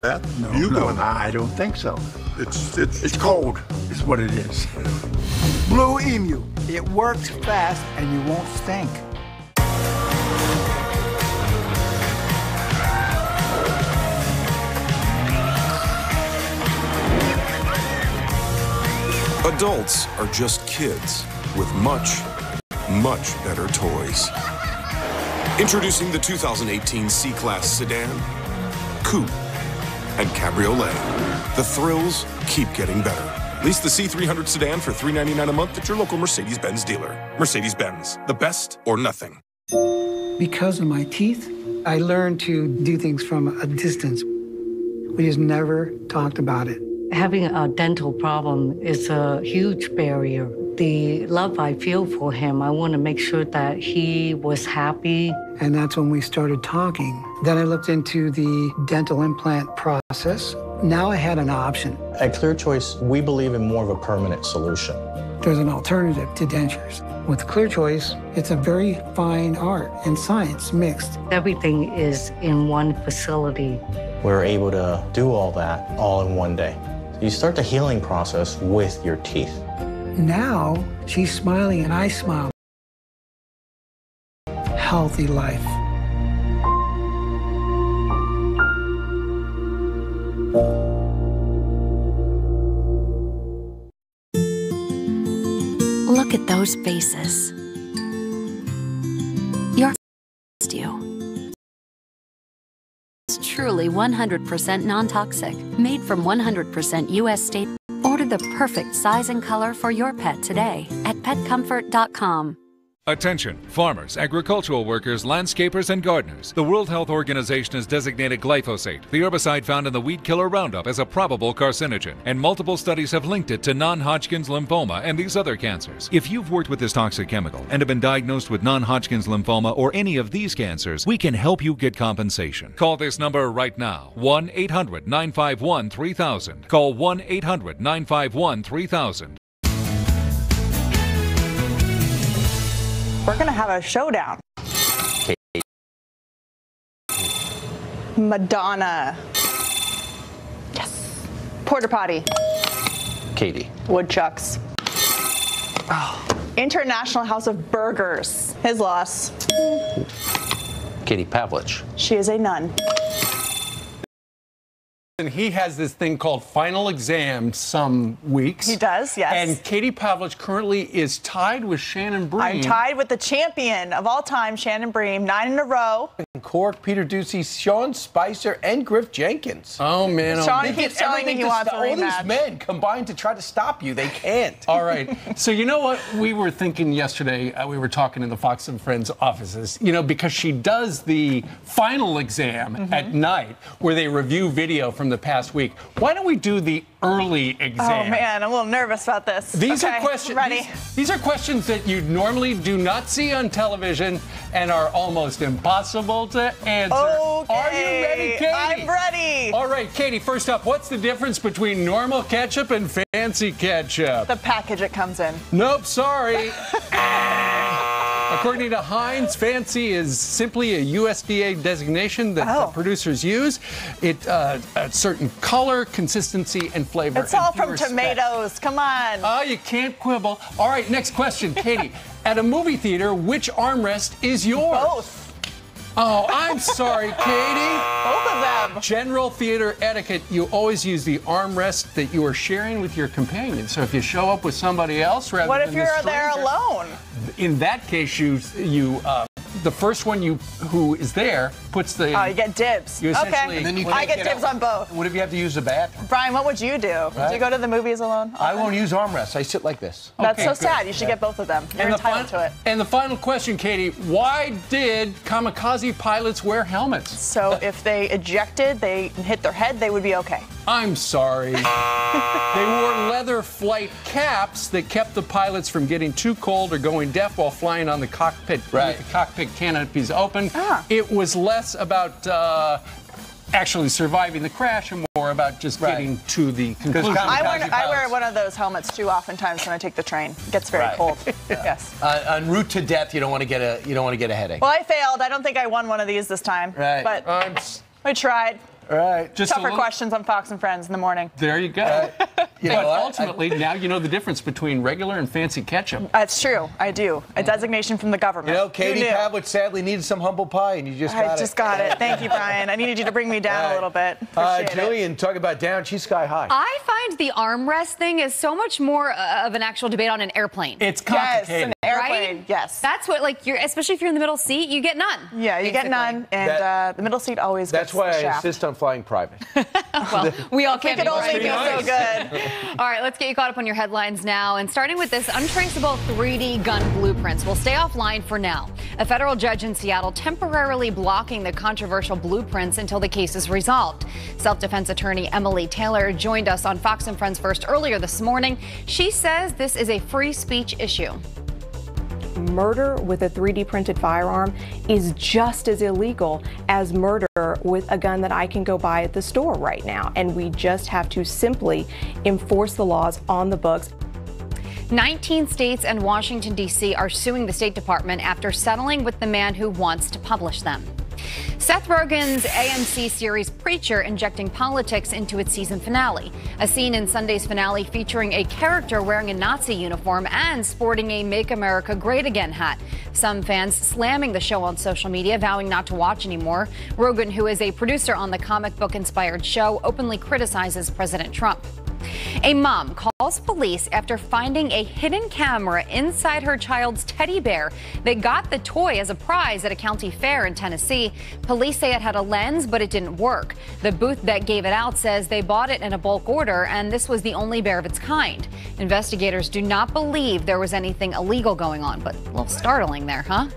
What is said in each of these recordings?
that? No, I don't think so. It's cold. It's what it is. Blue Emu. It works fast and you won't stink. Adults are just kids with much, much better toys. Introducing the 2018 C-Class sedan, coupe, and cabriolet. The thrills keep getting better. Lease the C300 sedan for $399 a month at your local Mercedes-Benz dealer. Mercedes-Benz, the best or nothing. Because of my teeth, I learned to do things from a distance. We just never talked about it. Having a dental problem is a huge barrier. The love I feel for him, I want to make sure that he was happy. And that's when we started talking. Then I looked into the dental implant process. Now I had an option. At Clear Choice, we believe in more of a permanent solution. There's an alternative to dentures. With Clear Choice, it's a very fine art and science mixed. Everything is in one facility. We're able to do all that all in one day. You start the healing process with your teeth. Now, she's smiling and I smile. Healthy life. Look at those faces. You're you. It's truly 100% non-toxic, made from 100% U.S. state. Order the perfect size and color for your pet today at petcomfort.com. Attention, farmers, agricultural workers, landscapers, and gardeners. The World Health Organization has designated glyphosate, the herbicide found in the weed killer Roundup, as a probable carcinogen, and multiple studies have linked it to non-Hodgkin's lymphoma and these other cancers. If you've worked with this toxic chemical and have been diagnosed with non-Hodgkin's lymphoma or any of these cancers, we can help you get compensation. Call this number right now, 1-800-951-3000. Call 1-800-951-3000. We're going to have a showdown. Madonna. Yes. Porta potty. Katie. Woodchucks. Oh. International House of Burgers. His loss. Katie Pavlich. She is a nun. And he has this thing called final exam some weeks. He does, yes. And Katie Pavlich currently is tied with Shannon Bream. I'm tied with the champion of all time, Shannon Bream, 9 in a row. Cork, Peter Ducey, Sean Spicer, and Griff Jenkins. Oh, man. Sean keeps telling me he wants a rematch. All these men combined to try to stop you. They can't. All right. So you know what? We were thinking yesterday, we were talking in the Fox and Friends offices, you know, because she does the final exam at night where they review video from the past week. Why don't we do the early exam? Oh, man, I'm a little nervous about this. These are questions. Ready. These are questions that you normally do not see on television and are almost impossible to answer. Okay. Are you ready, Katie? I'm ready. All right, Katie, first up, what's the difference between normal ketchup and fancy ketchup? The package it comes in. Nope, sorry. According to Heinz, fancy is simply a USDA designation that producers use. It a certain color, consistency, and flavor. It's all from tomatoes. Come on. Oh, you can't quibble. All right, next question, Katie. At a movie theater, which armrest is yours? Both. Oh, I'm sorry, Katie. Both of them. General theater etiquette, you always use the armrest that you are sharing with your companion. So if you show up with somebody else rather than What if you're there alone? In that case, the first one who is there puts the... Oh, you get dibs. You essentially... Okay, I get dibs on both. What if you have to use the bathroom? Brian, what would you do? Right. Do you go to the movies alone? I won't use armrests. I sit like this. That's so sad. You should get both of them. You're entitled to it. And the final question, Katie, why did kamikaze pilots wear helmets? So if they ejected, they hit their head, they would be okay. I'm sorry. They wore leather flight caps that kept the pilots from getting too cold or going deaf while flying on the cockpit with the cockpit canopies open. It was less about actually surviving the crash and more about just getting to the conclusion. I wear one of those helmets too oftentimes when I take the train. It gets very cold. Yes. En route to death, you don't want to get a headache. Well, I failed. I don't think I won one of these this time. Right. But I tried. Right. Just Tougher questions on Fox and Friends in the morning. There you go. But ultimately, now you know the difference between regular and fancy ketchup. That's true. I do. A designation from the government. You know, Katie Pavlich sadly needed some humble pie, and you just got it. I just got it. Thank you, Brian. I needed you to bring me down a little bit. Jillian, talk about down. She's sky high. I find the armrest thing is so much more of an actual debate on an airplane. It's complicated. Yes, an airplane. Right? Yes. That's what, like, especially if you're in the middle seat, you get none. Yeah, you get none, and the middle seat always gets That's why the I shaft. insist on flying private. Well, we all can't. It only be so good. All right, let's get you caught up on your headlines now. And starting with this, untraceable 3D gun blueprints will stay offline for now. A federal judge in Seattle temporarily blocking the controversial blueprints until the case is resolved. Self-defense attorney Emily Taylor joined us on Fox and Friends First earlier this morning. She says this is a free speech issue. Murder with a 3D printed firearm is just as illegal as murder with a gun that I can go buy at the store right now. And we just have to simply enforce the laws on the books. 19 states and Washington, D.C. are suing the State Department after settling with the man who wants to publish them. Seth Rogen's AMC series Preacher injecting politics into its season finale. A scene in Sunday's finale featuring a character wearing a Nazi uniform and sporting a Make America Great Again hat. Some fans slamming the show on social media, vowing not to watch anymore. Rogen, who is a producer on the comic book-inspired show, openly criticizes President Trump. A mom calls police after finding a hidden camera inside her child's teddy bear. They got the toy as a prize at a county fair in Tennessee. Police say it had a lens, but it didn't work. The booth that gave it out says they bought it in a bulk order, and this was the only bear of its kind. Investigators do not believe there was anything illegal going on, but a little startling there, huh?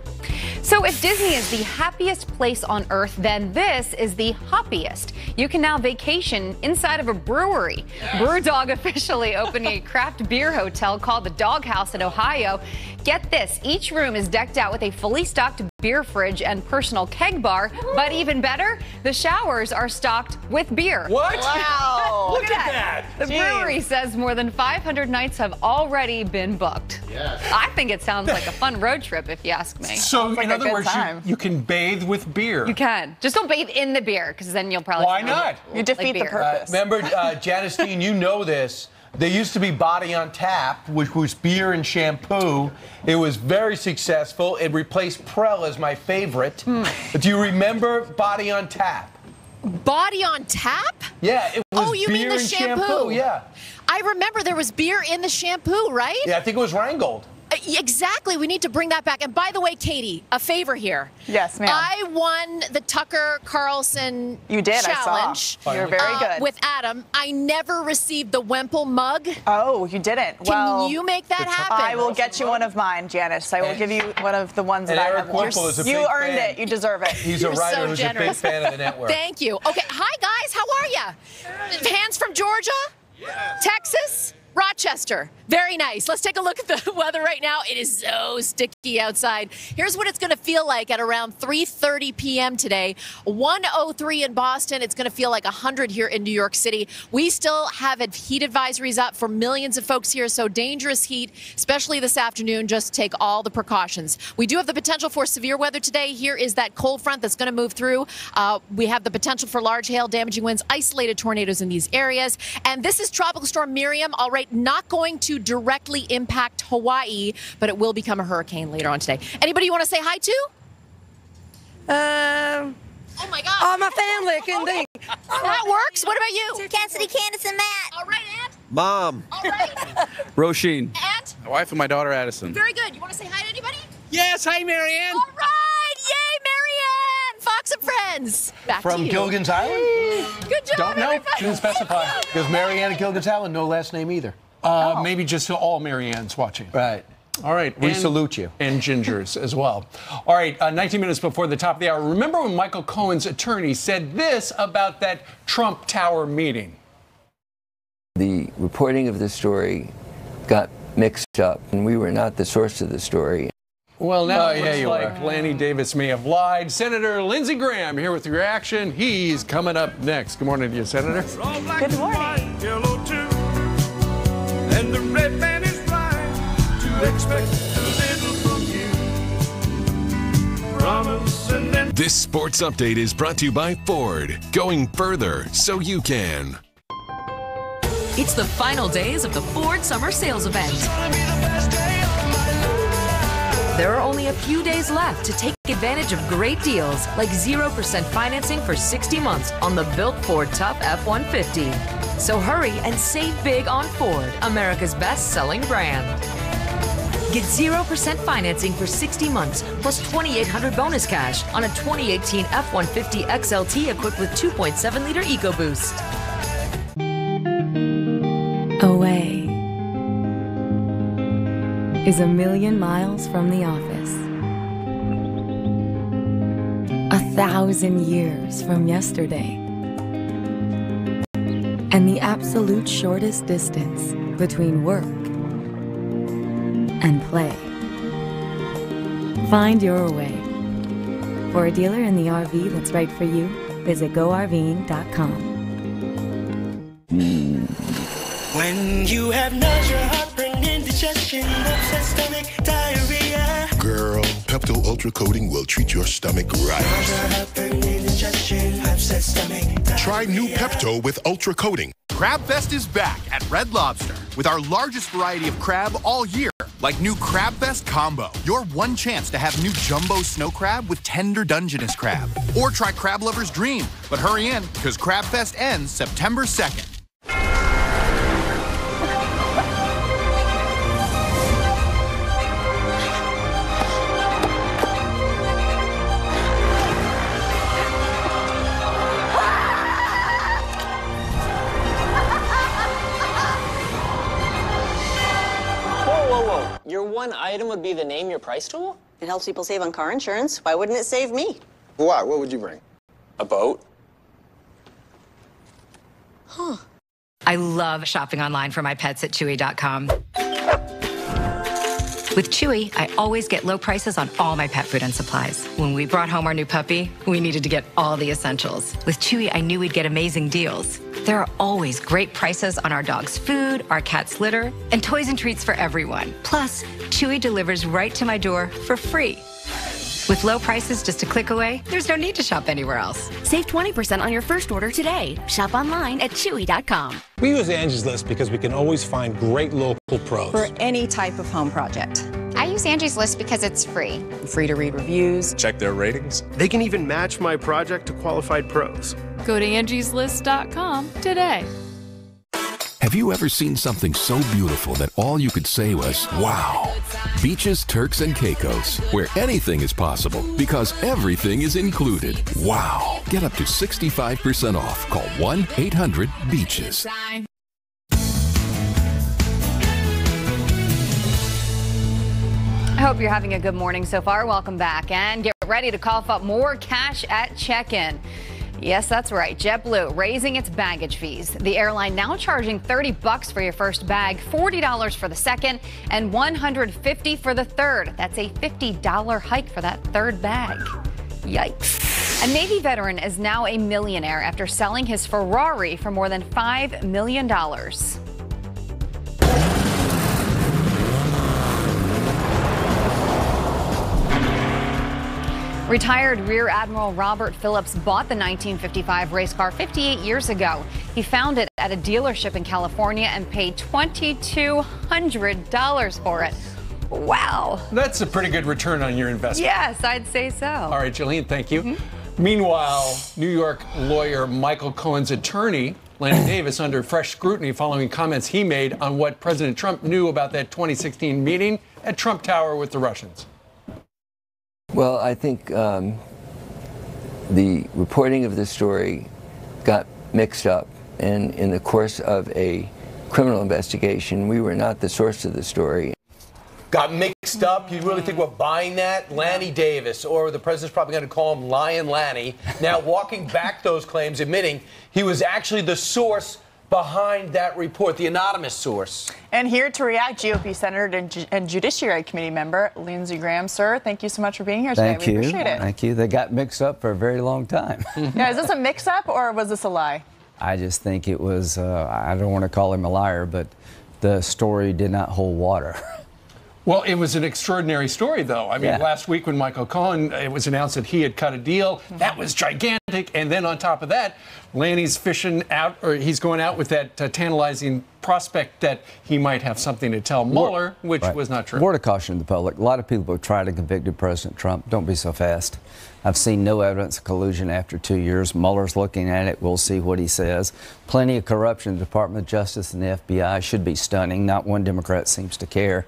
So if Disney is the happiest place on earth, then this is the hoppiest. You can now vacation inside of a brewery. BrewDog officially opening a craft beer hotel called the Doghouse in Ohio. Get this, each room is decked out with a fully stocked beer fridge and personal keg bar, but even better, the showers are stocked with beer. What? Wow. Look at that. The brewery says more than 500 nights have already been booked. Yes. I think it sounds like a fun road trip, if you ask me. So, in other words, you can bathe with beer. You can. Just don't bathe in the beer, because then you'll probably... Why not? You defeat the purpose. Remember, Janice Dean, you know this. There used to be Body on Tap, which was beer and shampoo. It was very successful. It replaced Prel as my favorite. Do you remember Body on Tap? Body on Tap? Yeah, it was Oh, you beer mean the and shampoo. Yeah. I remember there was beer in the shampoo, right? Yeah, I think it was Rheingold. Exactly. We need to bring that back. And by the way, Katie, a favor here. Yes, ma'am. I won the Tucker Carlson challenge. I saw. You're very good. With Adam. I never received the Wemple mug. Oh, you didn't. Can you make that happen? I will get you one of mine, Janice. I will give you one of the ones that I have. You earned it. You deserve it. He's a writer who's a big fan of the network. Thank you. Okay. Hi, guys. How are you? Hands from Georgia? Yeah. Texas? Rochester. Very nice. Let's take a look at the weather right now. It is so sticky outside. Here's what it's going to feel like at around 3:30 p.m. today. 103 in Boston. It's going to feel like 100 here in New York City. We still have heat advisories up for millions of folks here, so dangerous heat, especially this afternoon. Just take all the precautions. We do have the potential for severe weather today. Here is that cold front that's going to move through. We have the potential for large hail, damaging winds, isolated tornadoes in these areas. And this is Tropical Storm Miriam. All right, not going to directly impact Hawaii, but it will become a hurricane later on today. Anybody you want to say hi to? Oh my God. Oh, my family. I couldn't think. That works. What about you? Cassidy, Candace, and Matt. All right, Aunt. Mom. All right. Roisin. Aunt. My wife and my daughter, Addison. Very good. You want to say hi to anybody? Yes. Hi, Marianne. All right. Yay, Marianne. Fox and Friends. Back to From you. Gilligan's Island? Good job, Don't know. everybody. Didn't specify. Because Marianne at Gilligan's Island, no last name either. Maybe just all Marianne's watching. Right. All right. We salute you. And Gingers as well. All right, 19 minutes before the top of the hour. Remember when Michael Cohen's attorney said this about that Trump Tower meeting? The reporting of the story got mixed up, and we were not the source of the story. Well, now it looks like Lanny Davis may have lied. Senator Lindsey Graham here with your reaction. He's coming up next. Good morning to you, Senator. Good morning. And the red man is right to expect a little from you. Promise This sports update is brought to you by Ford. Going further so you can. It's the final days of the Ford Summer Sales Event. There are only a few days left to take advantage of great deals like 0% financing for 60 months on the built Ford Tough F-150. So hurry and save big on Ford, America's best-selling brand. Get 0% financing for 60 months plus $2,800 bonus cash on a 2018 F-150 XLT equipped with 2.7-liter EcoBoost. Away is a million miles from the office. 1,000 years from yesterday. And the absolute shortest distance between work and play. Find your way. For a dealer in the RV that's right for you, visit GoRVing.com. When you have nausea, heartburn, indigestion, upset stomach, diarrhea. Girl, Pepto Ultra Coating will treat your stomach right. Nausea, heartburn, indigestion, upset stomach, diarrhea. Try new Pepto with Ultra Coating. Crab Fest is back at Red Lobster with our largest variety of crab all year, like new Crab Fest Combo. Your one chance to have new jumbo snow crab with tender Dungeness crab. Or try Crab Lover's Dream, but hurry in because Crab Fest ends September 2nd. Your one item would be the name your price tool? It helps people save on car insurance. Why wouldn't it save me? Why? What would you bring? A boat? Huh. I love shopping online for my pets at Chewy.com. With Chewy, I always get low prices on all my pet food and supplies. When we brought home our new puppy, we needed to get all the essentials. With Chewy, I knew we'd get amazing deals. There are always great prices on our dog's food, our cat's litter, and toys and treats for everyone. Plus, Chewy delivers right to my door for free. With low prices just a click away, there's no need to shop anywhere else. Save 20% on your first order today. Shop online at Chewy.com. We use Angie's List because we can always find great local pros. For any type of home project. I use Angie's List because it's free. Free to read reviews. Check their ratings. They can even match my project to qualified pros. Go to angieslist.com today. Have you ever seen something so beautiful that all you could say was, wow? Beaches, Turks, and Caicos, where anything is possible because everything is included. Wow. Get up to 65% off. Call 1-800-BEACHES. I hope you're having a good morning so far. Welcome back and get ready to cough up more cash at check-in. Yes, that's right. JetBlue raising its baggage fees. The airline now charging $30 for your first bag, $40 for the second, and $150 for the third. That's a $50 hike for that third bag. Yikes. A Navy veteran is now a millionaire after selling his Ferrari for more than $5 million. Retired Rear Admiral Robert Phillips bought the 1955 race car 58 years ago. He found it at a dealership in California and paid $2,200 for it. Wow. That's a pretty good return on your investment. Yes, I'd say so. All right, Jillian, thank you. Meanwhile, New York lawyer Michael Cohen's attorney, Lanny Davis, under fresh scrutiny following comments he made on what President Trump knew about that 2016 meeting at Trump Tower with the Russians. Well, I think the reporting of this story got mixed up, and in the course of a criminal investigation, we were not the source of the story. Got mixed up? You really think we're buying that? Lanny Davis, or the president's probably going to call him Lion Lanny, now walking back those claims, admitting he was actually the source behind that report, the anonymous source. And here to react, GOP Senator and Judiciary Committee member Lindsey Graham. Sir, thank you so much for being here today. Thank you. We appreciate it. Thank you. They got mixed up for a very long time. Now, is this a mix-up or was this a lie? I just think it was, I don't want to call him a liar, but the story did not hold water. Well, it was an extraordinary story, though. I mean, last week when Michael Cohen, it was announced that he had cut a deal. That was gigantic. And then on top of that, Lanny's fishing out, or he's going out with that tantalizing prospect that he might have something to tell Mueller, which was not true. Word of caution to the public. A lot of people have tried to convict President Trump. Don't be so fast. I've seen no evidence of collusion after 2 years. Mueller's looking at it. We'll see what he says. Plenty of corruption in the Department of Justice and the FBI. Should be stunning. Not one Democrat seems to care.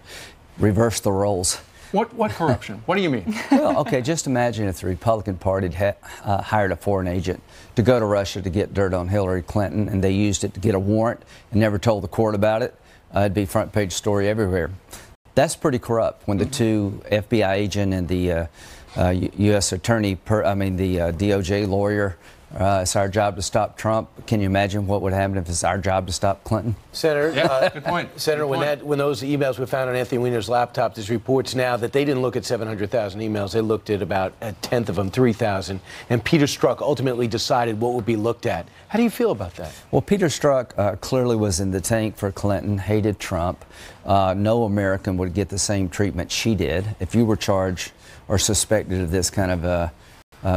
Reverse the roles. What corruption? What do you mean? Well, okay, just imagine if the Republican Party had hired a foreign agent to go to Russia to get dirt on Hillary Clinton, and they used it to get a warrant and never told the court about it. It'd be front page story everywhere. That's pretty corrupt when the two FBI agent and the U.S. attorney, the DOJ lawyer, it's our job to stop Trump. Can you imagine what would happen if it's our job to stop Clinton? Senator, good point. Senator, when those emails were found on Anthony Weiner's laptop, there's reports now that they didn't look at 700,000 emails. They looked at about a tenth of them, 3,000. And Peter Strzok ultimately decided what would be looked at. How do you feel about that? Well, Peter Strzok clearly was in the tank for Clinton, hated Trump. No American would get the same treatment she did. If you were charged or suspected of this kind of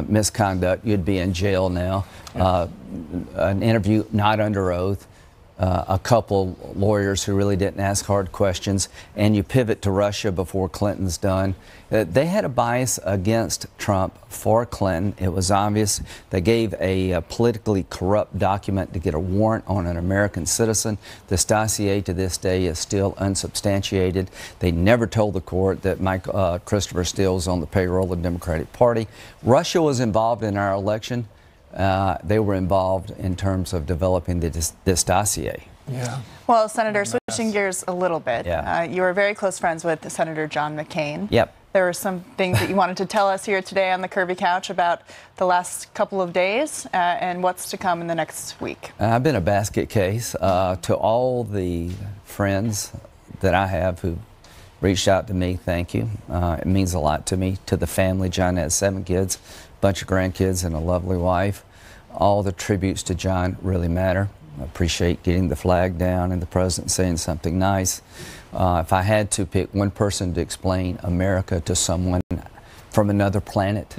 misconduct, you'd be in jail now. An interview not under oath, a couple lawyers who really didn't ask hard questions, and you pivot to Russia before Clinton's done. They had a bias against Trump for Clinton. It was obvious. They gave a politically corrupt document to get a warrant on an American citizen. This dossier to this day is still unsubstantiated. They never told the court that Christopher Steele was on the payroll of the Democratic Party. Russia was involved in our election. They were involved in terms of developing this dossier. Yeah. Well, Senator, switching gears a little bit, you were very close friends with Senator John McCain. Yep. There were some things that you wanted to tell us here today on the Curvy Couch about the last couple of days and what's to come in the next week. I've been a basket case to all the friends that I have who reached out to me. Thank you. It means a lot to me. To the family, John has 7 kids, a bunch of grandkids, and a lovely wife. All the tributes to John really matter. I appreciate getting the flag down and the president saying something nice. If I had to pick one person to explain America to someone from another planet,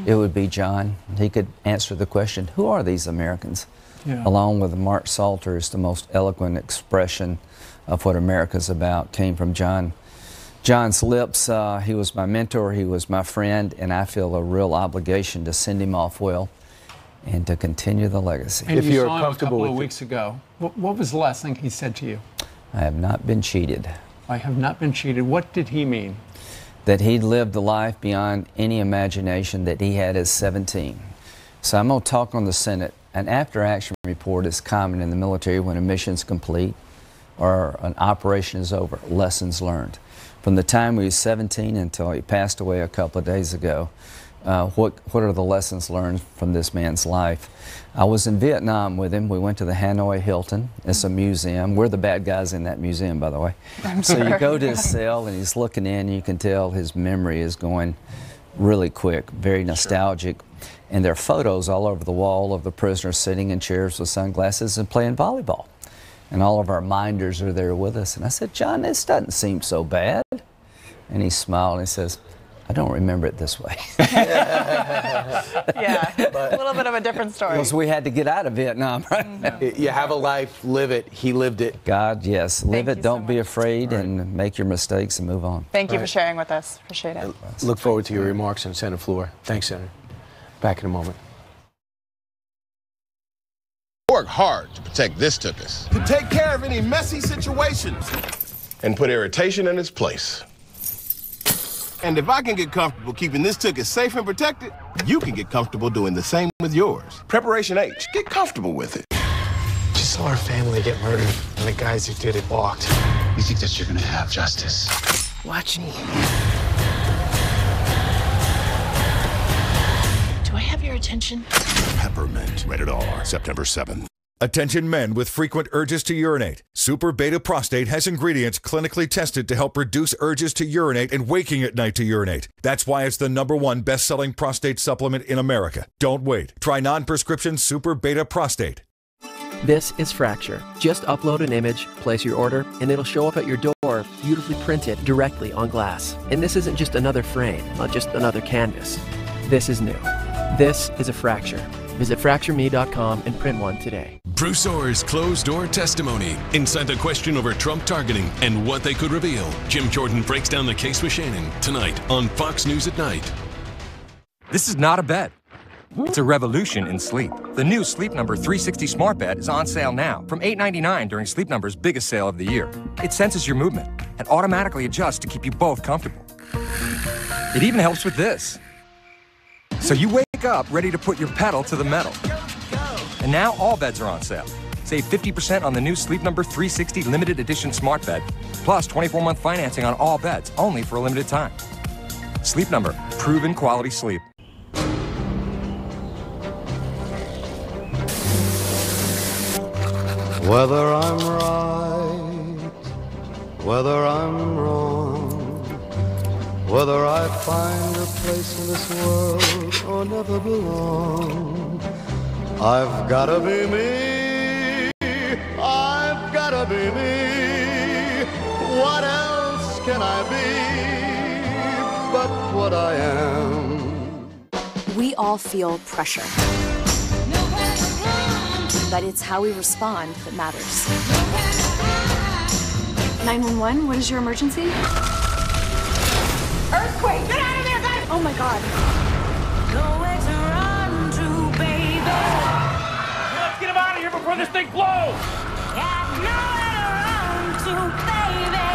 it would be John. He could answer the question, who are these Americans? Yeah. Along with Mark Salters, the most eloquent expression of what America's about came from John's lips. He was my mentor, he was my friend, and I feel a real obligation to send him off well and to continue the legacy. And if you saw him a couple of weeks ago, what was the last thing he said to you? I have not been cheated. I have not been cheated. What did he mean? That he'd lived a life beyond any imagination that he had as 17. So I'm going to talk on the Senate. An after-action report is common in the military when a mission's complete or an operation is over. Lessons learned. From the time he was 17 until he passed away a couple of days ago, what are the lessons learned from this man's life? I was in Vietnam with him. We went to the Hanoi Hilton. It's a museum. We're the bad guys in that museum, by the way. So you go to his cell, and he's looking in, and you can tell his memory is going really quick, very nostalgic. And there are photos all over the wall of the prisoners sitting in chairs with sunglasses and playing volleyball. And all of our minders are there with us. And I said, John, this doesn't seem so bad. And he smiled and he says, I don't remember it this way. Yeah, a little bit of a different story. Because we had to get out of Vietnam, right? You have a life, live it. He lived it. God, yes. Live it, don't be afraid, and make your mistakes and move on. Thank you for sharing with us. Appreciate it. Look forward to your remarks on Senate floor. Thanks, Senator. Back in a moment. Work hard to protect this tuchus. To take care of any messy situations. And put irritation in its place. And if I can get comfortable keeping this tuchus safe and protected, you can get comfortable doing the same with yours. Preparation H. Get comfortable with it. Just saw our family get murdered, and the guys who did it walked. You think that you're gonna have justice? Watch me. Do I have your attention? Peppermint. Rated R. September 7th. Attention men with frequent urges to urinate. Super Beta Prostate has ingredients clinically tested to help reduce urges to urinate and waking at night to urinate. That's why it's the #1 best-selling prostate supplement in America. Don't wait. Try non-prescription Super Beta Prostate. This is Fracture. Just upload an image, place your order, and it'll show up at your door, beautifully printed directly on glass. And this isn't just another frame, not just another canvas. This is new. This is a Fracture. Visit FractureMe.com and print one today. Bruce Orr's closed-door testimony, inside the question over Trump targeting and what they could reveal. Jim Jordan breaks down the case with Shannon tonight on Fox News at Night. This is not a bed. It's a revolution in sleep. The new Sleep Number 360 smart bed is on sale now from $8.99 during Sleep Number's biggest sale of the year. It senses your movement and automatically adjusts to keep you both comfortable. It even helps with this. So you wake up ready to put your pedal to the metal. And now all beds are on sale. Save 50% on the new Sleep Number 360 limited edition smart bed, plus 24-month financing on all beds, only for a limited time. Sleep Number, proven quality sleep. Whether I'm right, whether I'm wrong, whether I find a place in this world or never belong, I've gotta be me, I've gotta be me. What else can I be but what I am? We all feel pressure. But it's how we respond that matters. 911, what is your emergency? Earthquake! Get out of there, guys! Oh my God. Nowhere to run to, baby. Let's get him out of here before this thing blows! Got nowhere to run to, baby.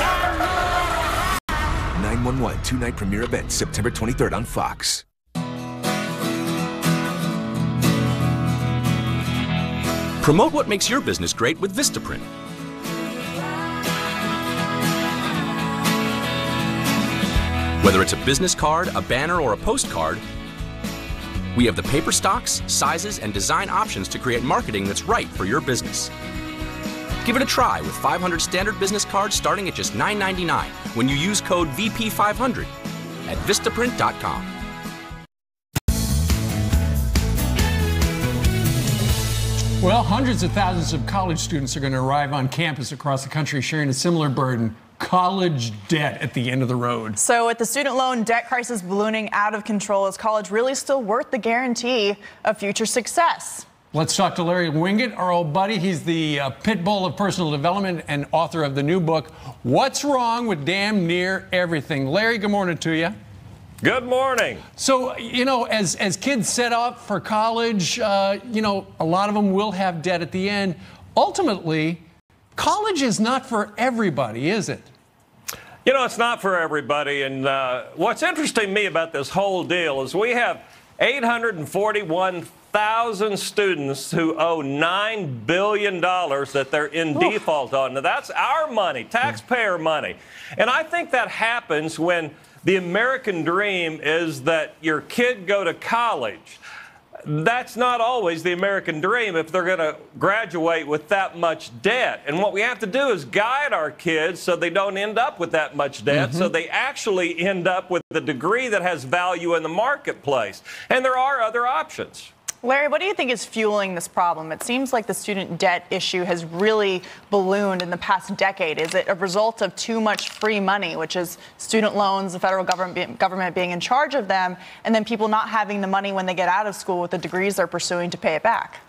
Got nowhere to hide. 911 two-night premiere event, September 23rd on Fox. Promote what makes your business great with Vistaprint. Whether it's a business card, a banner, or a postcard, we have the paper stocks, sizes, and design options to create marketing that's right for your business. Give it a try with 500 standard business cards starting at just $9.99 when you use code VP500 at Vistaprint.com. Well, hundreds of thousands of college students are going to arrive on campus across the country sharing a similar burden, college debt at the end of the road. So with the student loan debt crisis ballooning out of control, is college really still worth the guarantee of future success? Let's talk to Larry Winget, our old buddy. He's the pit bull of personal development and author of the new book, What's Wrong with Damn Near Everything. Larry, good morning to you. Good morning. So, you know, as kids set up for college, you know, a lot of them will have debt at the end. Ultimately, college is not for everybody, is it? You know, it's not for everybody. And what's interesting to me about this whole deal is we have 841,000 students who owe $9 billion that they're in default on. Now, that's our money, taxpayer money. And I think that happens when the American dream is that your kid go to college. That's not always the American dream if they're going to graduate with that much debt. And what we have to do is guide our kids so they don't end up with that much debt, so they actually end up with a degree that has value in the marketplace. And there are other options. Larry, what do you think is fueling this problem? It seems like the student debt issue has really ballooned in the past decade. Is it a result of too much free money, which is student loans, the federal government being in charge of them, and then people not having the money when they get out of school with the degrees they're pursuing to pay it back?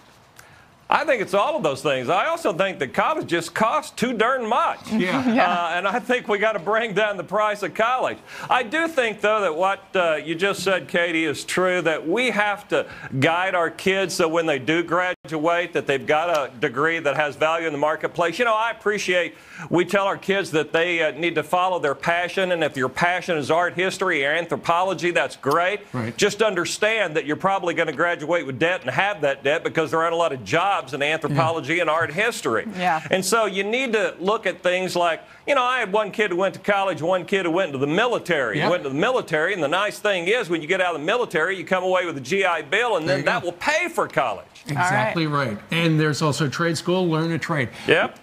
I think it's all of those things. I also think that college just costs too darn much. And I think we got to bring down the price of college. I do think, though, that what you just said, Katie, is true, that we have to guide our kids so when they do graduate that they've got a degree that has value in the marketplace. You know, I appreciate we tell our kids that they need to follow their passion, and if your passion is art history or anthropology, that's great. Just understand that you're probably going to graduate with debt and have that debt because there aren't a lot of jobs in anthropology and art history. And so you need to look at things like, you know, I had one kid who went to college, one kid who went to the military. He went to the military, and the nice thing is when you get out of the military, you come away with a GI Bill, and then that will pay for college. Exactly right. And there's also trade school, learn a trade.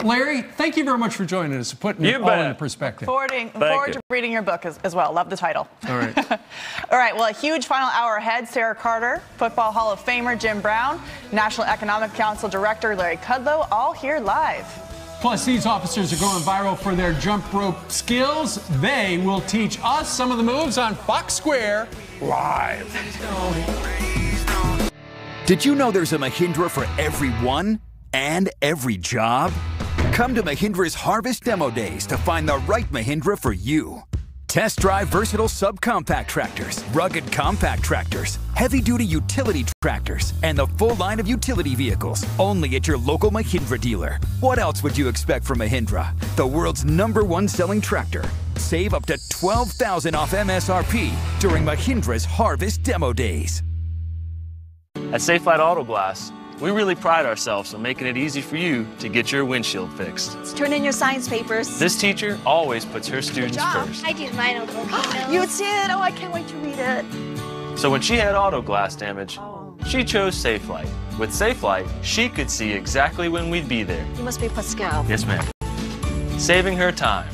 Larry, thank you very much for joining us, putting it all into perspective. Forward to reading your book as well. Love the title. All right. All right, well, a huge final hour ahead. Sarah Carter, Football Hall of Famer Jim Brown, National Economic Council Director Larry Kudlow, all here live. Plus, these officers are going viral for their jump rope skills. They will teach us some of the moves on Fox Square Live. Did you know there's a Mahindra for everyone and every job? Come to Mahindra's Harvest Demo Days to find the right Mahindra for you. Test drive versatile subcompact tractors, rugged compact tractors, heavy-duty utility tractors, and the full line of utility vehicles, only at your local Mahindra dealer. What else would you expect from Mahindra, the world's #1 selling tractor? Save up to $12,000 off MSRP during Mahindra's Harvest Demo Days. At Safe Light Auto Glass, we really pride ourselves on making it easy for you to get your windshield fixed. Let's turn in your science papers. This teacher always puts her students first. I did my notebook. You did? Oh, I can't wait to read it. So when she had auto glass damage, she chose Safe Light. With Safe Light, she could see exactly when we'd be there. You must be Pascal. Yes, ma'am. Saving her time.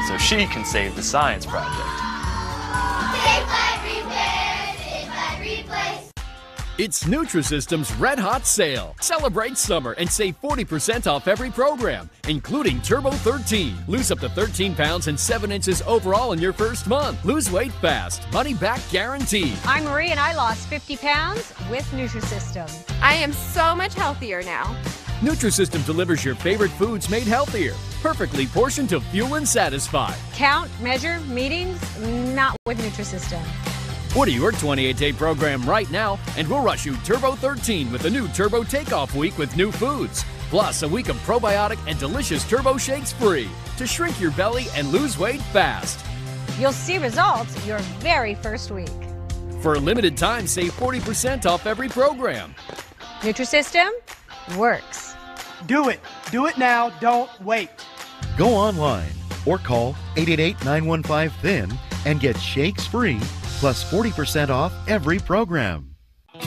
So she can save the science project. Safe Light Repair, Safe Light Replace. It's Nutrisystem's Red Hot Sale. Celebrate summer and save 40% off every program, including Turbo 13. Lose up to 13 pounds and 7 inches overall in your first month. Lose weight fast. Money back guaranteed. I'm Marie and I lost 50 pounds with Nutrisystem. I am so much healthier now. Nutrisystem delivers your favorite foods made healthier. Perfectly portioned to fuel and satisfy. Count, measure, meetings, not with Nutrisystem. Order your 28-day program right now, and we'll rush you Turbo 13 with the new Turbo Takeoff Week with new foods. Plus, a week of probiotic and delicious Turbo Shakes free to shrink your belly and lose weight fast. You'll see results your very first week. For a limited time, save 40% off every program. Nutrisystem works. Do it. Do it now. Don't wait. Go online or call 888-915-THIN and get shakes free plus 40% off every program.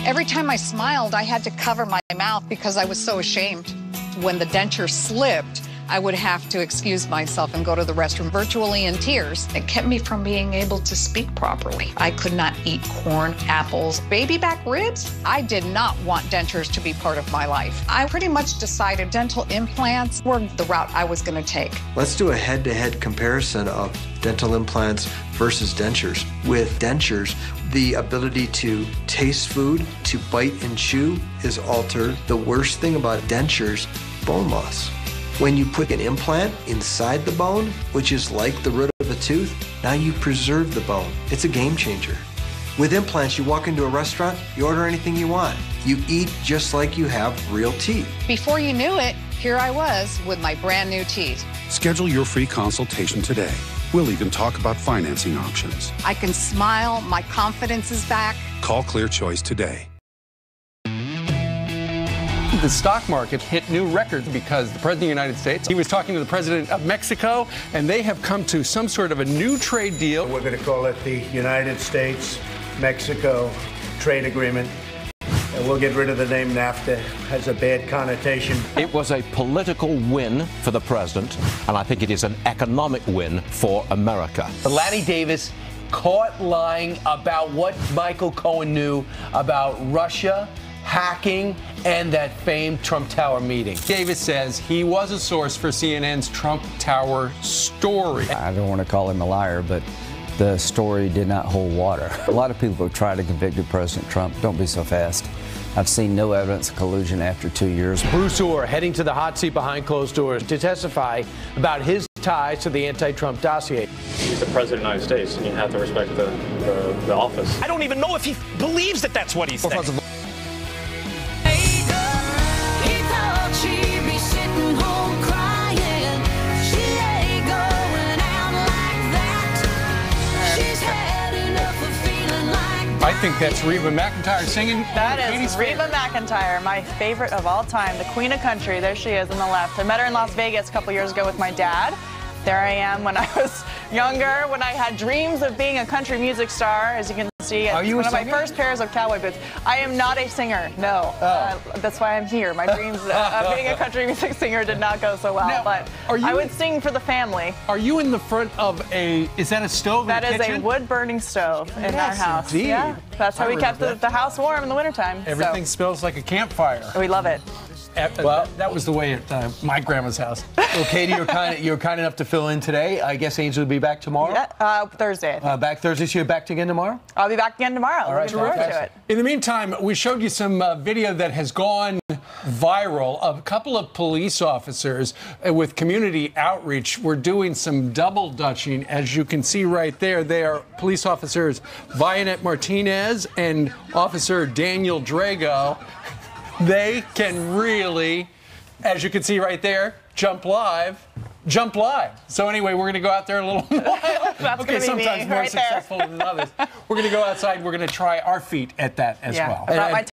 Every time I smiled, I had to cover my mouth because I was so ashamed. When the denture slipped, I would have to excuse myself and go to the restroom virtually in tears. It kept me from being able to speak properly. I could not eat corn, apples, baby back ribs. I did not want dentures to be part of my life. I pretty much decided dental implants were the route I was going to take. Let's do a head-to-head comparison of dental implants versus dentures. With dentures, the ability to taste food, to bite and chew is altered. The worst thing about dentures, bone loss. When you put an implant inside the bone, which is like the root of a tooth, now you preserve the bone. It's a game changer. With implants, you walk into a restaurant, you order anything you want. You eat just like you have real teeth. Before you knew it, here I was with my brand new teeth. Schedule your free consultation today. We'll even talk about financing options. I can smile, my confidence is back. Call Clear Choice today. The stock market hit new records because the President of the United States, he was talking to the President of Mexico, and they have come to some sort of a new trade deal. We're going to call it the United States-Mexico Trade Agreement. And we'll get rid of the name NAFTA. It has a bad connotation. It was a political win for the president, and I think it is an economic win for America. Lanny Davis caught lying about what Michael Cohen knew about Russia, hacking, and that famed Trump Tower meeting. Davis says he was a source for CNN's Trump Tower story. I don't want to call him a liar, but the story did not hold water. A lot of people have tried to convict President Trump. Don't be so fast. I've seen no evidence of collusion after 2 years. Bruce Orr heading to the hot seat behind closed doors to testify about his ties to the anti-Trump dossier. He's the President of the United States, and you have to respect the office. I don't even know if he believes that that's what he thinks. I think that's Reba McEntire singing. That is Reba McEntire, my favorite of all time, the queen of country. There she is on the left. I met her in Las Vegas a couple years ago with my dad. There I am when I was younger, when I had dreams of being a country music star. As you can University. Are It's you one a of my singer? first pairs of cowboy boots. I am not a singer, no. That's why I'm here. My dreams of being a country music singer did not go so well, Now, but I would sing for the family. Are you in the front of is that a stove That in the is kitchen? a wood-burning stove in our house. Indeed. Yeah, that's how we kept the house warm in the wintertime. Everything smells like a campfire. We love it. That was the way at my grandma's house. Well, Katie, you're kind enough to fill in today. I guess Angel will be back tomorrow. Yeah, Thursday. Back Thursday. So you're back again tomorrow? I'll be back again tomorrow. All right, Looking forward to it. In the meantime, we showed you some video that has gone viral of a couple of police officers with community outreach. We're doing some double dutching. As you can see right there, they are police officers Violet Martinez and Officer Daniel Drago. They can really, as you can see right there, jump live. So anyway, we're going to go out there a little while. That's okay, gonna be sometimes me more right there. successful than others. We're going to go outside. We're going to try our feet at that as well. I brought my